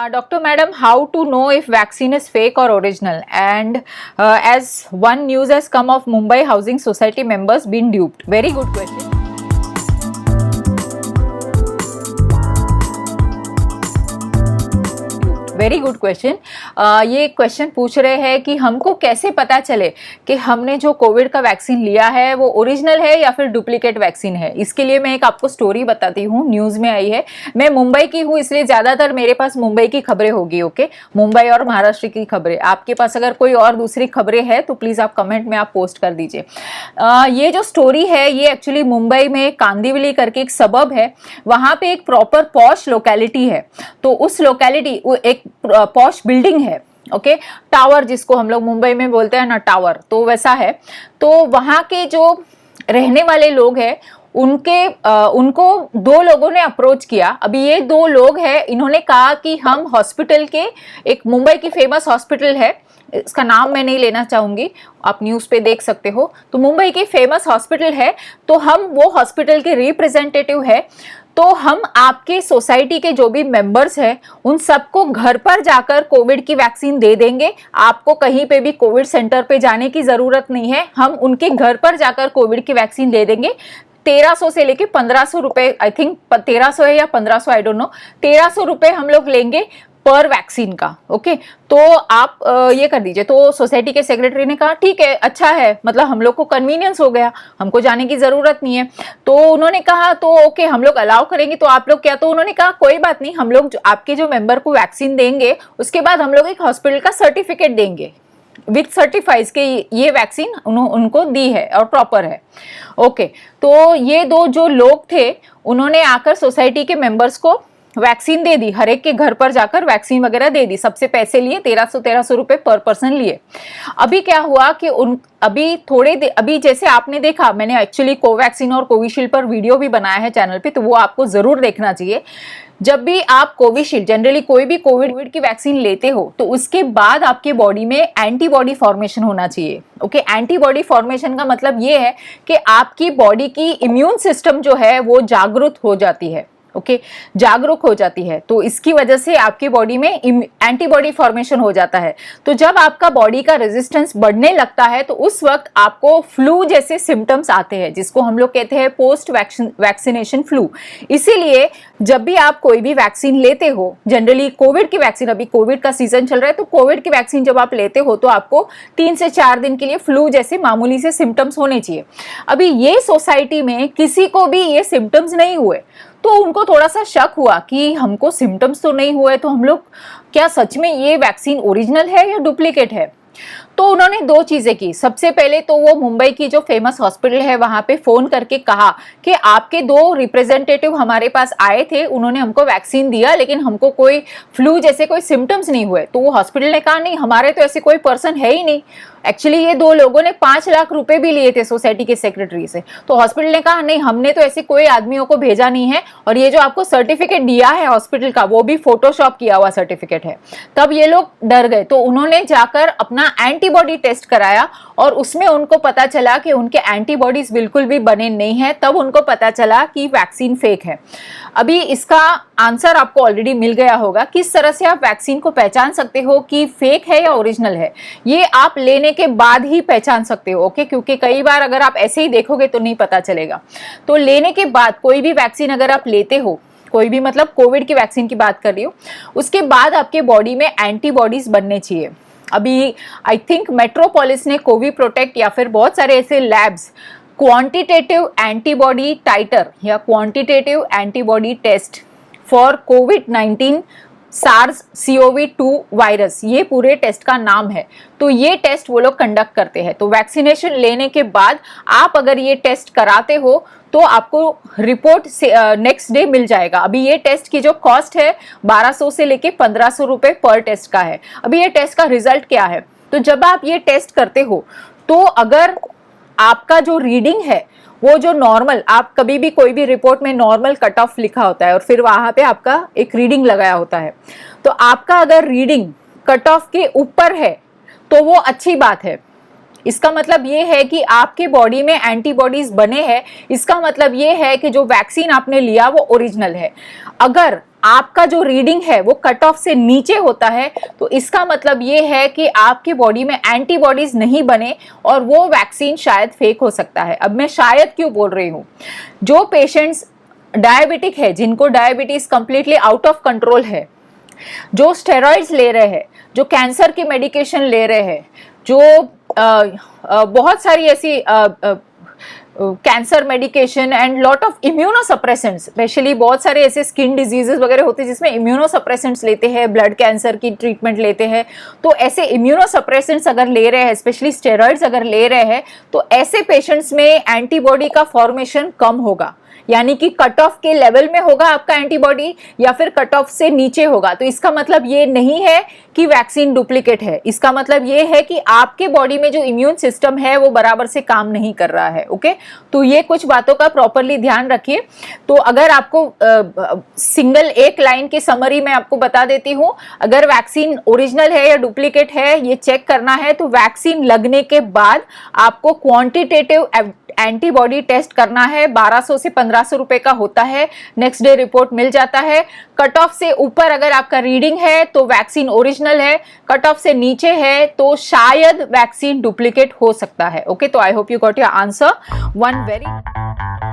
Doctor Madam, how to know if vaccine is fake or original? And as one news has come of Mumbai Housing Society members being duped. Very good question. Very good question. ये question पूछ रहे हैं कि हमको कैसे पता चले कि हमने जो कोविड का वैक्सीन लिया है वो ओरिजिनल है या फिर डुप्लीकेट वैक्सीन है। इसके लिए मैं एक आपको स्टोरी बताती हूँ, न्यूज़ में आई है। मैं मुंबई की हूँ इसलिए ज़्यादातर मेरे पास मुंबई की खबरें होगी। ओके, मुंबई और महाराष्ट्र की खबरें। आपके पास अगर कोई और दूसरी खबरें हैं तो प्लीज़ आप कमेंट में आप पोस्ट कर दीजिए। ये जो स्टोरी है ये एक्चुअली मुंबई में कांदिवली करके एक सबब है, वहाँ पे एक प्रॉपर पॉश लोकेलिटी है। तो उस लोकेलिटी एक पॉश बिल्डिंग है, ओके, टावर जिसको हम लोग मुंबई में बोलते हैं ना, टावर, तो वैसा है। तो वहाँ के जो रहने वाले लोग हैं उनको दो लोगों ने अप्रोच किया। अभी ये दो लोग हैं, इन्होंने कहा कि हम हॉस्पिटल के, एक मुंबई की फेमस हॉस्पिटल है, इसका नाम मैं नहीं लेना चाहूंगी, आप न्यूज पे देख सकते हो। तो मुंबई की फेमस हॉस्पिटल है, तो हम वो हॉस्पिटल के रिप्रेजेंटेटिव है। तो हम आपके सोसाइटी के जो भी मेंबर्स हैं उन सबको घर पर जाकर कोविड की वैक्सीन दे देंगे। आपको कहीं पे भी कोविड सेंटर पे जाने की जरूरत नहीं है, हम उनके घर पर जाकर कोविड की वैक्सीन दे देंगे। 1300 से लेके 1500 रुपए, आई थिंक 1300 है या 1500, आई डोंट नो, 1300 रुपए हम लोग लेंगे पर वैक्सीन का। ओके, तो आप ये कर दीजिए। तो सोसाइटी के सेक्रेटरी ने कहा ठीक है, अच्छा है, मतलब हम लोग को कन्वीनियंस हो गया, हमको जाने की जरूरत नहीं है। तो उन्होंने कहा तो ओके, हम लोग अलाउ करेंगे। तो आप लोग क्या, तो उन्होंने कहा कोई बात नहीं, हम लोग आपके जो मेंबर को वैक्सीन देंगे उसके बाद हम लोग एक हॉस्पिटल का सर्टिफिकेट देंगे विथ सर्टिफाइज के ये वैक्सीन उनको दी है और प्रॉपर है। ओके, तो ये दो जो लोग थे उन्होंने आकर सोसाइटी के मेंबर्स को वैक्सीन दे दी, हर एक के घर पर जाकर वैक्सीन वगैरह दे दी। सबसे पैसे लिए, 1300 रुपए पर पर्सन लिए। अभी क्या हुआ कि अभी जैसे आपने देखा, मैंने एक्चुअली कोवैक्सीन और कोविशील्ड पर वीडियो भी बनाया है चैनल पे, तो वो आपको जरूर देखना चाहिए। जब भी आप कोविशील्ड, जनरली कोई भी कोविड की वैक्सीन लेते हो तो उसके बाद आपके बॉडी में एंटीबॉडी फॉर्मेशन होना चाहिए। ओके, एंटीबॉडी फॉर्मेशन का मतलब ये है कि आपकी बॉडी की इम्यून सिस्टम जो है वो जागरूक हो जाती है। ओके, जागरूक हो जाती है, तो इसकी वजह से आपकी बॉडी में एंटीबॉडी फॉर्मेशन हो जाता है। तो जब आपका बॉडी का रेजिस्टेंस बढ़ने लगता है तो उस वक्त आपको फ्लू जैसे सिम्टम्स आते हैं, जिसको हम लोग कहते हैं पोस्ट वैक्सीनेशन फ्लू। इसीलिए जब भी आप कोई भी वैक्सीन लेते हो, जनरली कोविड की वैक्सीन, अभी कोविड का सीजन चल रहा है, तो कोविड की वैक्सीन जब आप लेते हो तो आपको 3 से 4 दिन के लिए फ्लू जैसे मामूली से सिम्टम्स होने चाहिए। अभी ये सोसाइटी में किसी को भी ये सिम्टम्स नहीं हुए, तो उनको थोड़ा सा शक हुआ कि हमको सिम्टम्स तो नहीं हुए, तो हम लोग क्या सच में ये वैक्सीन ओरिजिनल है या डुप्लीकेट है। तो उन्होंने दो चीजें की। सबसे पहले तो वो मुंबई की जो फेमस हॉस्पिटल है वहां पे फोन करके कहा कि आपके 2 रिप्रेजेंटेटिव हमारे पास आए थे, उन्होंने हमको वैक्सीन दिया लेकिन हमको कोई फ्लू जैसे कोई सिम्टम्स नहीं हुए। तो वो हॉस्पिटल ने कहा नहीं, हमारे तो ऐसे कोई पर्सन है ही नहीं। एक्चुअली ये 2 लोगों ने 5 लाख रुपए भी लिए थे सोसाइटी के सेक्रेटरी से। तो हॉस्पिटल ने कहा नहीं, हमने तो ऐसे कोई आदमियों को भेजा नहीं है, और ये जो आपको सर्टिफिकेट दिया है हॉस्पिटल का वो भी फोटोशॉप किया हुआ सर्टिफिकेट है। तब ये लोग डर गए, तो उन्होंने जाकर अपना एंटीबॉडी टेस्ट कराया और उसमें उनको पता चला कि उनके एंटीबॉडीज बिल्कुल भी बने नहीं है। तब उनको पता चला कि वैक्सीन फेक है। अभी इसका आंसर आपको ऑलरेडी मिल गया होगा, किस तरह से आप वैक्सीन को पहचान सकते हो कि फेक है या ओरिजिनल है। ये आप लेने के बाद ही पहचान सकते हो। ओके, क्योंकि कई बार अगर आप ऐसे ही देखोगे तो नहीं पता चलेगा। तो लेने के बाद कोई भी वैक्सीन अगर आप लेते हो, कोई भी, मतलब कोविड की वैक्सीन की बात कर रही हूँ, उसके बाद आपके बॉडी में एंटीबॉडीज बनने चाहिए। अभी आई थिंक मेट्रोपोलिस ने कोवी प्रोटेक्ट या फिर बहुत सारे ऐसे लैब्स क्वांटिटेटिव एंटीबॉडी टाइटर या क्वांटिटेटिव एंटीबॉडी टेस्ट फॉर कोविड-19 SARS-CoV-2 वायरस, ये पूरे टेस्ट का नाम है। तो ये टेस्ट वो लोग कंडक्ट करते हैं। तो वैक्सीनेशन लेने के बाद आप अगर ये टेस्ट कराते हो तो आपको रिपोर्ट नेक्स्ट डे मिल जाएगा। अभी ये टेस्ट की जो कॉस्ट है 1200 से लेके 1500 रुपए पर टेस्ट का है। अभी ये टेस्ट का रिजल्ट क्या है, तो जब आप ये टेस्ट करते हो तो अगर आपका जो रीडिंग है वो जो नॉर्मल, आप कभी भी कोई भी रिपोर्ट में नॉर्मल कट ऑफ लिखा होता है और फिर वहां पे आपका एक रीडिंग लगाया होता है, तो आपका अगर रीडिंग कट ऑफ के ऊपर है तो वो अच्छी बात है। इसका मतलब ये है कि आपके बॉडी में एंटीबॉडीज बने हैं। इसका मतलब ये है कि जो वैक्सीन आपने लिया वो ओरिजिनल है। अगर आपका जो रीडिंग है वो कट ऑफ से नीचे होता है, तो इसका मतलब ये है कि आपके बॉडी में एंटीबॉडीज नहीं बने और वो वैक्सीन शायद फेक हो सकता है। अब मैं शायद क्यों बोल रही हूँ, जो पेशेंट्स डायबिटिक है, जिनको diabetes completely out of control है, जो स्टेरॉइड्स ले रहे हैं, जो कैंसर की मेडिकेशन ले रहे हैं, जो बहुत सारी ऐसी cancer medication and lot of immunosuppressants, specially बहुत सारे ऐसे स्किन डिजीजेस वगैरह होते हैं जिसमें इम्यूनोसप्रेसेंट्स लेते हैं, ब्लड कैंसर की ट्रीटमेंट लेते हैं, तो ऐसे इम्यूनोसप्रेसेंट्स अगर ले रहे हैं, स्पेशली स्टेरॉइड्स अगर ले रहे हैं, तो ऐसे पेशेंट्स में एंटीबॉडी का फॉर्मेशन कम होगा, यानी कि कट ऑफ के लेवल में होगा आपका एंटीबॉडी या फिर कट ऑफ से नीचे होगा। तो इसका मतलब ये नहीं है कि वैक्सीन डुप्लीकेट है, इसका मतलब ये है कि आपके बॉडी में जो इम्यून सिस्टम है वो बराबर से काम नहीं कर रहा है। ओके, तो ये कुछ बातों का प्रॉपरली ध्यान रखिए। तो अगर आपको सिंगल एक लाइन की समरी में आपको बता देती हूँ, अगर वैक्सीन ओरिजिनल है या डुप्लीकेट है ये चेक करना है, तो वैक्सीन लगने के बाद आपको क्वांटिटेटिव एंटीबॉडी टेस्ट करना है, 1200 से 1500 रुपए का होता है, नेक्स्ट डे रिपोर्ट मिल जाता है। कट ऑफ से ऊपर अगर आपका रीडिंग है तो वैक्सीन ओरिजिनल है, कट ऑफ से नीचे है तो शायद वैक्सीन डुप्लीकेट हो सकता है। ओके, तो I hope you got your answer. One very